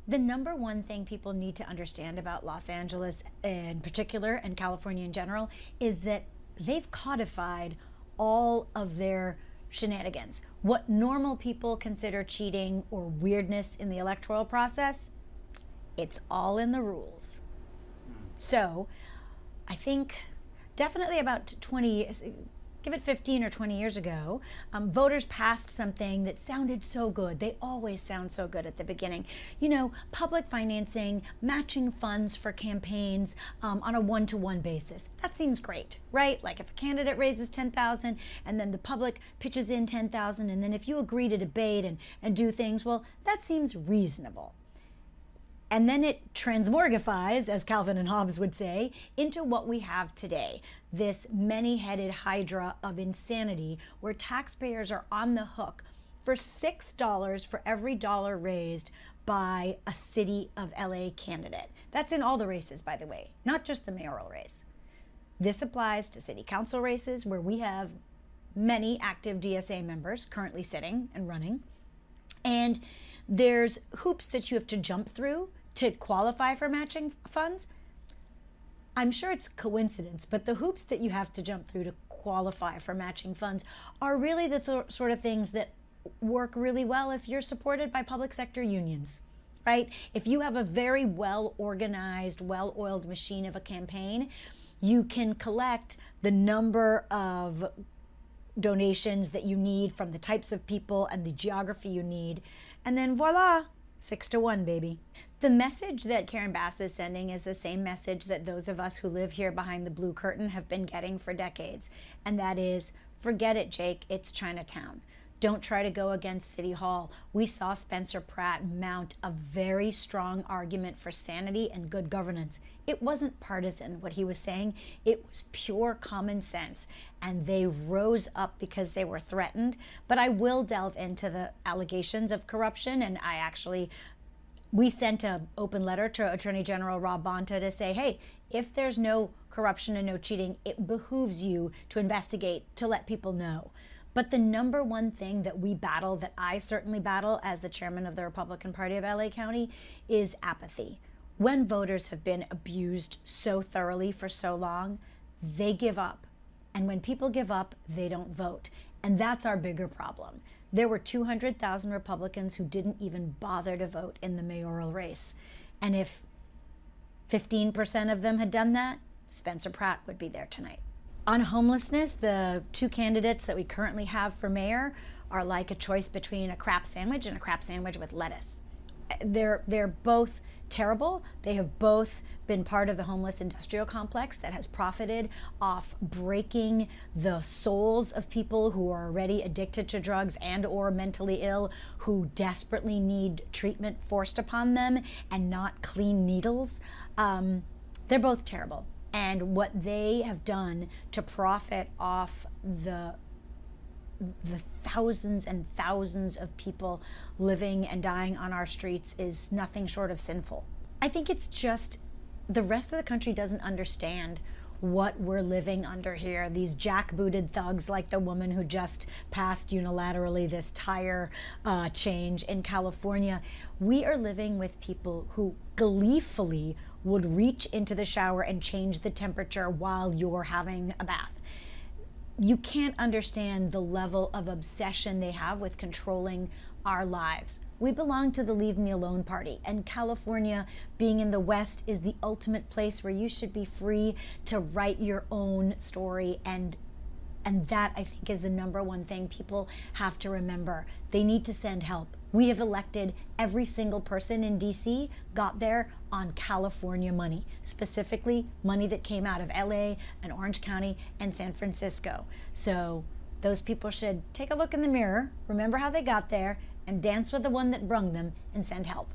The number one thing people need to understand about Los Angeles in particular and California in general is that they've codified all of their shenanigans. What normal people consider cheating or weirdness in the electoral process, it's all in the rules. So I think definitely about 20, give it 15 or 20 years ago, voters passed something that sounded so good. They always sound so good at the beginning. You know, public financing, matching funds for campaigns on a one-to-one basis. That seems great, right? Like if a candidate raises 10,000 and then the public pitches in 10,000, and then if you agree to debate and do things, well, that seems reasonable. And then it transmorgifies, as Calvin and Hobbes would say, into what we have today. This many-headed hydra of insanity where taxpayers are on the hook for $6 for every dollar raised by a City of LA candidate. That's in all the races, by the way, not just the mayoral race. This applies to city council races where we have many active DSA members currently sitting and running. And there's hoops that you have to jump through to qualify for matching funds. I'm sure it's coincidence, but the hoops that you have to jump through to qualify for matching funds are really the sort of things that work really well if you're supported by public sector unions, right? If you have a very well-organized, well-oiled machine of a campaign, you can collect the number of donations that you need from the types of people and the geography you need, and then voila, 6-1, baby. The message that Karen Bass is sending is the same message that those of us who live here behind the blue curtain have been getting for decades, and that is, forget it, Jake, it's Chinatown. Don't try to go against City Hall. We saw Spencer Pratt mount a very strong argument for sanity and good governance. It wasn't partisan, what he was saying. It was pure common sense, and they rose up because they were threatened. But I will delve into the allegations of corruption, and we sent an open letter to Attorney General Rob Bonta to say, hey, if there's no corruption and no cheating, it behooves you to investigate, to let people know. But the number one thing that we battle, that I certainly battle as the chairman of the Republican Party of LA County, is apathy. When voters have been abused so thoroughly for so long, they give up. And when people give up, they don't vote. And that's our bigger problem. There were 200,000 Republicans who didn't even bother to vote in the mayoral race. And if 15% of them had done that, Spencer Pratt would be there tonight. On homelessness, the two candidates that we currently have for mayor are like a choice between a crap sandwich and a crap sandwich with lettuce. They're both terrible. They have both been part of the homeless industrial complex that has profited off breaking the souls of people who are already addicted to drugs and or mentally ill, who desperately need treatment forced upon them and not clean needles. They're both terrible. And what they have done to profit off the thousands and thousands of people living and dying on our streets is nothing short of sinful. I think it's just the rest of the country doesn't understand what we're living under here. These jackbooted thugs like the woman who just passed unilaterally this tire change in California. We are living with people who gleefully would reach into the shower and change the temperature while you're having a bath. You can't understand the level of obsession they have with controlling our lives. We belong to the Leave Me Alone party, and California, being in the West, is the ultimate place where you should be free to write your own story, and that, I think, is the number one thing people have to remember. They need to send help. We have elected every single person in DC got there on California money, specifically money that came out of LA and Orange County and San Francisco. So those people should take a look in the mirror, remember how they got there, and dance with the one that brung them and send help.